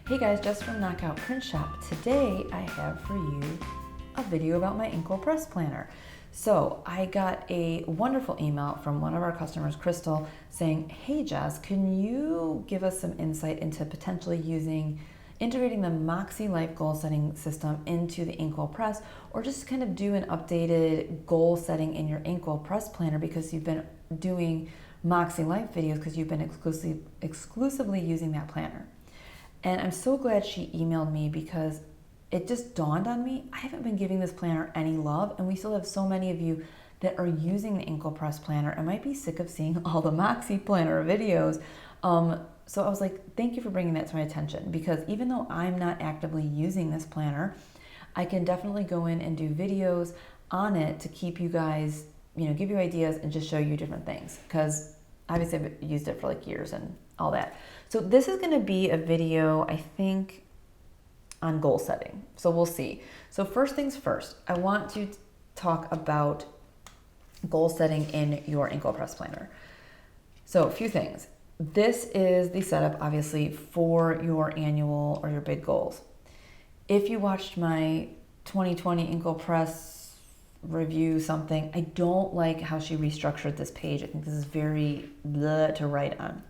Hey guys, Jess from Knockout Print Shop. Today I have for you a video about my Inkwell Press Planner. So I got a wonderful email from one of our customers, Crystal, saying, hey Jess, can you give us some insight into potentially integrating the Moxie Life goal setting system into the Inkwell Press, or just kind of do an updated goal setting in your Inkwell Press Planner because you've been doing Moxie Life videos because you've been exclusively using that planner. And I'm so glad she emailed me because it just dawned on me, I haven't been giving this planner any love, and we still have so many of you that are using the Inkwell Press Planner and might be sick of seeing all the Moxie Planner videos. So I was like, thank you for bringing that to my attention, because even though I'm not actively using this planner, I can definitely go in and do videos on it to keep you guys, give you ideas and just show you different things, because obviously I've used it for like years and all that. So this is going to be a video, I think, on goal setting. So we'll see. So first things first, I want to talk about goal setting in your Inkwell Press Planner. So a few things. This is the setup, obviously, for your annual or your big goals. If you watched my 2020 Inkwell Press review something, I don't like how she restructured this page. I think this is very bleh to write on,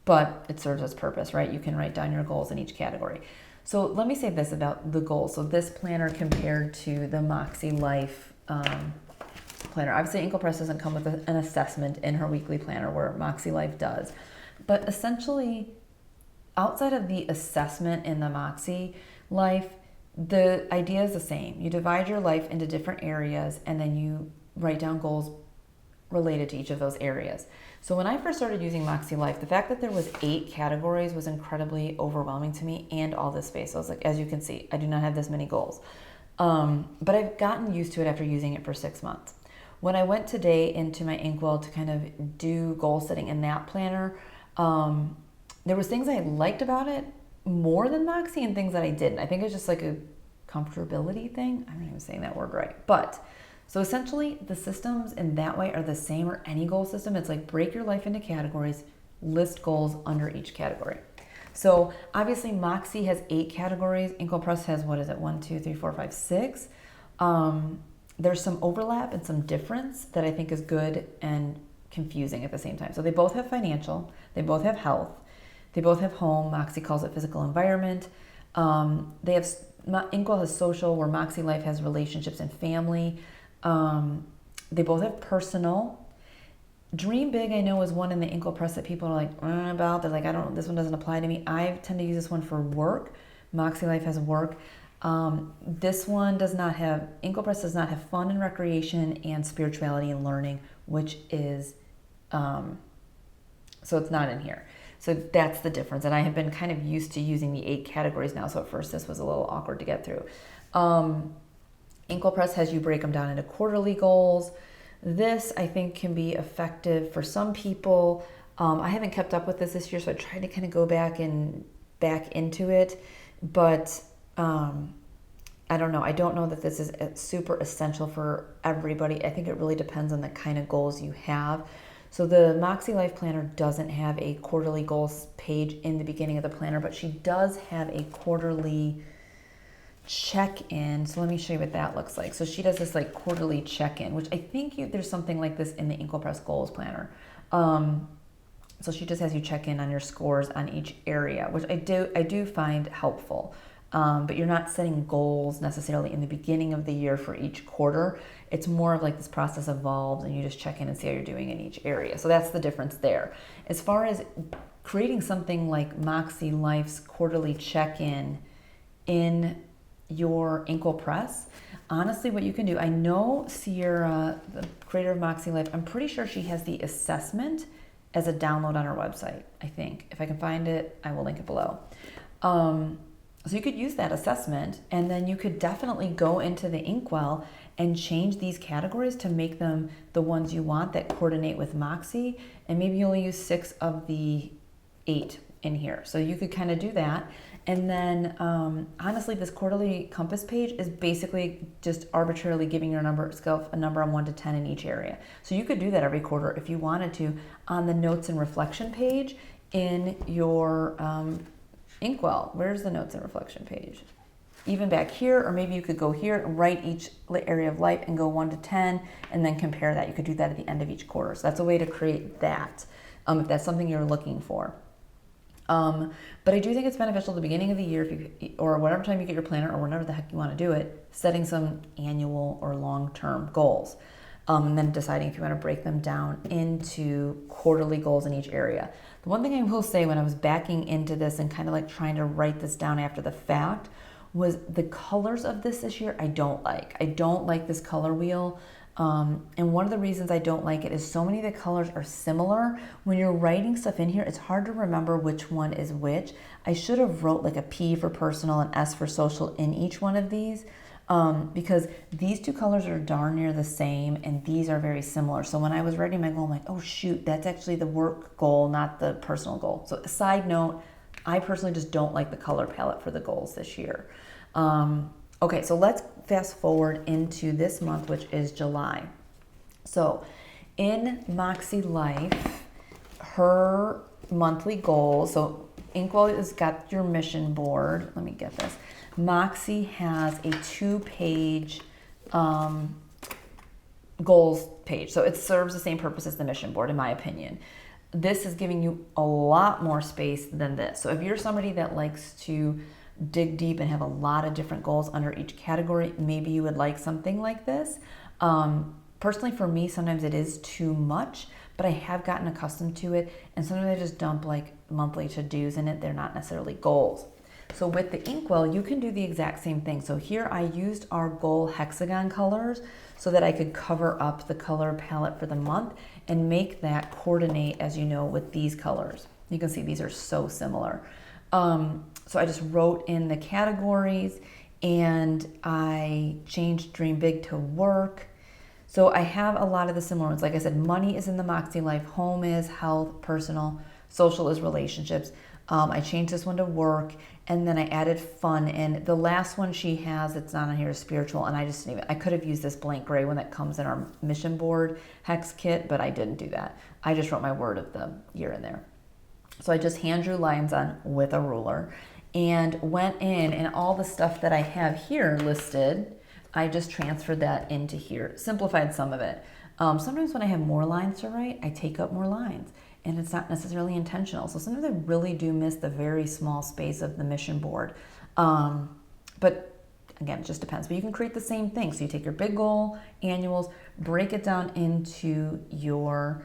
but it serves its purpose, right? You can write down your goals in each category. So let me say this about the goals. So this planner compared to the Moxie Life planner. Obviously, Inkwell Press doesn't come with an assessment in her weekly planner where Moxie Life does. But essentially, outside of the assessment in the Moxie Life, the idea is the same. You divide your life into different areas, and then you write down goals related to each of those areas. So when I first started using Moxie Life, the fact that there was 8 categories was incredibly overwhelming to me, and all this space. I was like, as you can see, I do not have this many goals. But I've gotten used to it after using it for 6 months. When I went today into my Inkwell to kind of do goal setting in that planner, there was things I liked about it more than Moxie and things that I didn't. I think it's just like a comfortability thing. I'm not even saying that word right. But so essentially the systems in that way are the same, or any goal system. It's like break your life into categories, list goals under each category. So obviously Moxie has 8 categories. Inkwell Press has, 1, 2, 3, 4, 5, 6. There's some overlap and some difference that I think is good and confusing at the same time. So they both have financial, they both have health, they both have home. Moxie calls it physical environment. Inkwell has social, where Moxie Life has relationships and family. They both have personal. Dream Big, I know, is one in the Inkwell Press that people are like about. They're like, this one doesn't apply to me. I tend to use this one for work. Moxie Life has work. This one does not have, Inkwell Press does not have fun and recreation and spirituality and learning, which is, so it's not in here. So that's the difference. And I have been kind of used to using the 8 categories now. So at first this was a little awkward to get through. Inkwell Press has you break them down into quarterly goals. This, I think, can be effective for some people. I haven't kept up with this year, so I tried to kind of go back into it. But I don't know. I don't know that this is super essential for everybody. I think it really depends on the kind of goals you have. So the Moxie Life Planner doesn't have a quarterly goals page in the beginning of the planner, but she does have a quarterly check-in. So let me show you what that looks like. So she does this like quarterly check-in, which I think there's something like this in the Inkwell Press Goals Planner. So she just has you check in on your scores on each area, which I do find helpful. But you're not setting goals necessarily in the beginning of the year for each quarter. It's more of like this process evolves, and you just check in and see how you're doing in each area. So that's the difference there. As far as creating something like Moxie Life's quarterly check-in in your Inkwell Press, honestly, what you can do, I know Sierra, the creator of Moxie Life, I'm pretty sure she has the assessment as a download on her website, I think. If I can find it, I will link it below. So you could use that assessment, and then you could definitely go into the Inkwell and change these categories to make them the ones you want that coordinate with Moxie, and maybe you only use 6 of the 8 in here. So you could kind of do that. And then honestly, this quarterly compass page is basically just arbitrarily giving your a number on 1 to 10 in each area. So you could do that every quarter if you wanted to on the notes and reflection page in your Inkwell, where's the notes and reflection page? Even back here, or maybe you could go here and write each area of life and go 1 to 10 and then compare that. You could do that at the end of each quarter. So that's a way to create that if that's something you're looking for. But I do think it's beneficial at the beginning of the year, or whatever time you get your planner, or whenever the heck you want to do it, setting some annual or long-term goals. And then deciding if you want to break them down into quarterly goals in each area. The one thing I will say when I was backing into this and kind of like trying to write this down after the fact was the colors of this year I don't like. I don't like this color wheel. And one of the reasons I don't like it is so many of the colors are similar. When you're writing stuff in here, it's hard to remember which one is which. I should have wrote like a P for personal and S for social in each one of these. Because these two colors are darn near the same and these are very similar. So when I was writing my goal, I'm like, oh shoot, that's actually the work goal, not the personal goal. So a side note, I personally just don't like the color palette for the goals this year. Okay, so let's fast forward into this month, which is July. So in Moxie Life, her monthly goal, so Inkwell has got your mission board. Let me get this. Moxie has a 2-page goals page. So it serves the same purpose as the mission board, in my opinion. This is giving you a lot more space than this. So if you're somebody that likes to dig deep and have a lot of different goals under each category, maybe you would like something like this. Personally, for me, sometimes it is too much, but I have gotten accustomed to it. And sometimes I just dump like monthly to-dos in it. They're not necessarily goals. So with the Inkwell, you can do the exact same thing. So here I used our goal hexagon colors so that I could cover up the color palette for the month and make that coordinate, as you know, with these colors. You can see these are so similar. So I just wrote in the categories and I changed Dream Big to Work. So I have a lot of the similar ones. Like I said, money is in the Moxie Life, home is health, personal, social is relationships. I changed this one to work, and then I added fun. And the last one she has, it's not on here, is spiritual, and I just didn't even, I could have used this blank gray one that comes in our mission board hex kit, but I didn't do that. I just wrote my word of the year in there. So I just hand drew lines on with a ruler and went in, and all the stuff that I have here listed, I just transferred that into here, simplified some of it. Sometimes when I have more lines to write, I take up more lines. And it's not necessarily intentional. So sometimes I really do miss the very small space of the mission board. But again, it just depends. But you can create the same thing. So you take your big goal, annuals, break it down into your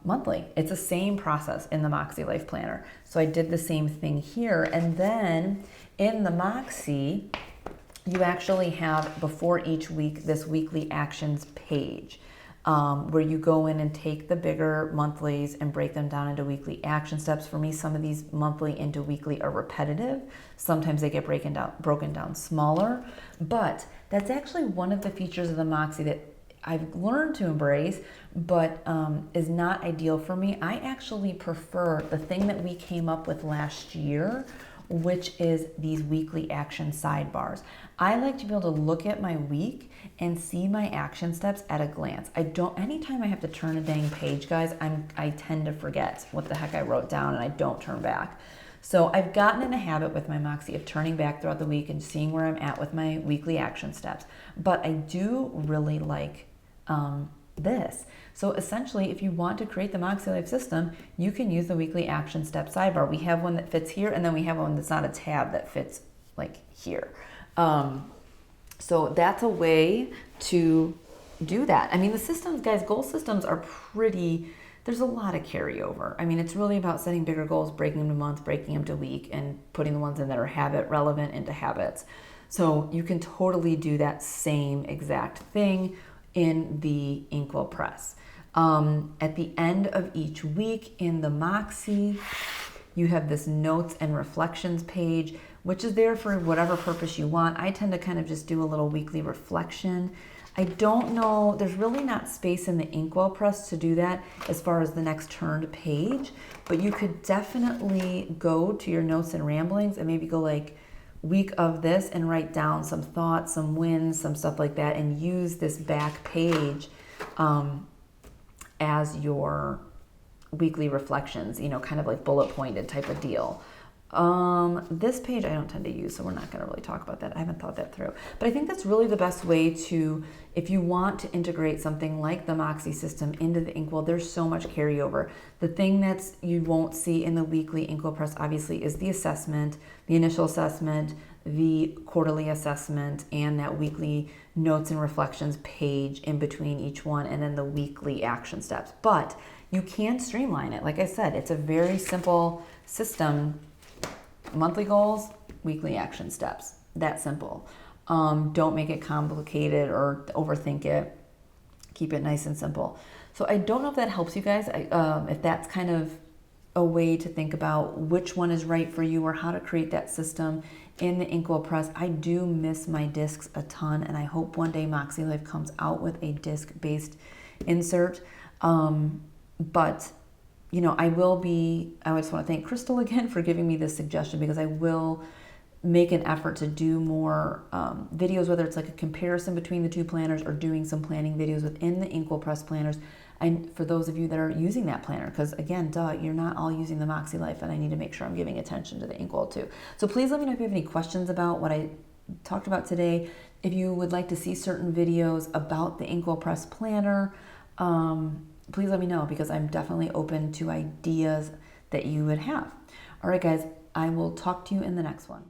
monthly. It's the same process in the Moxie Life Planner. So I did the same thing here. And then in the Moxie, you actually have before each week this weekly actions page. Where you go in and take the bigger monthlies and break them down into weekly action steps. For me, some of these monthly into weekly are repetitive. Sometimes they get broken down smaller. But that's actually one of the features of the Moxie that I've learned to embrace, but is not ideal for me. I actually prefer the thing that we came up with last year, which is these weekly action sidebars. I like to be able to look at my week and see my action steps at a glance. Anytime I have to turn a dang page, guys, I tend to forget what the heck I wrote down and I don't turn back. So I've gotten in a habit with my Moxie of turning back throughout the week and seeing where I'm at with my weekly action steps. But I do really like this. So essentially, if you want to create the Moxie Life system, you can use the weekly action step sidebar. We have one that fits here, and then we have one that's not a tab that fits like here. So that's a way to do that. I mean, the systems, guys, goal systems are pretty, there's a lot of carryover. I mean, it's really about setting bigger goals, breaking them to month, breaking them to week, and putting the ones in that are habit relevant into habits. So you can totally do that same exact thing in the Inkwell Press. At the end of each week in the Moxie, you have this notes and reflections page, which is there for whatever purpose you want. I tend to kind of just do a little weekly reflection. I don't know, there's really not space in the Inkwell Press to do that as far as the next turned page, but you could definitely go to your notes and ramblings and maybe go like week of this and write down some thoughts, some wins, some stuff like that, and use this back page as your weekly reflections, you know, kind of like bullet pointed type of deal. This page I don't tend to use, so we're not going to really talk about that. I haven't thought that through. But I think that's really the best way to, if you want to integrate something like the Moxie system into the Inkwell, there's so much carryover. The thing that's you won't see in the weekly Inkwell Press, obviously, is the assessment, the initial assessment, the quarterly assessment, and that weekly notes and reflections page in between each one, and then the weekly action steps. But you can streamline it. Like I said, it's a very simple system. Monthly goals, weekly action steps. That simple. Don't make it complicated or overthink it. Keep it nice and simple. So I don't know if that helps you guys. If that's kind of a way to think about which one is right for you or how to create that system in the Inkwell Press. I do miss my discs a ton, and I hope one day Moxie Life comes out with a disc-based insert. But you know, I just want to thank Crystal again for giving me this suggestion, because I will make an effort to do more videos, whether it's like a comparison between the two planners or doing some planning videos within the Inkwell Press planners. And for those of you that are using that planner, because again, you're not all using the Moxie Life, and I need to make sure I'm giving attention to the Inkwell too. So please let me know if you have any questions about what I talked about today. If you would like to see certain videos about the Inkwell Press planner, please let me know, because I'm definitely open to ideas that you would have. All right, guys, I will talk to you in the next one.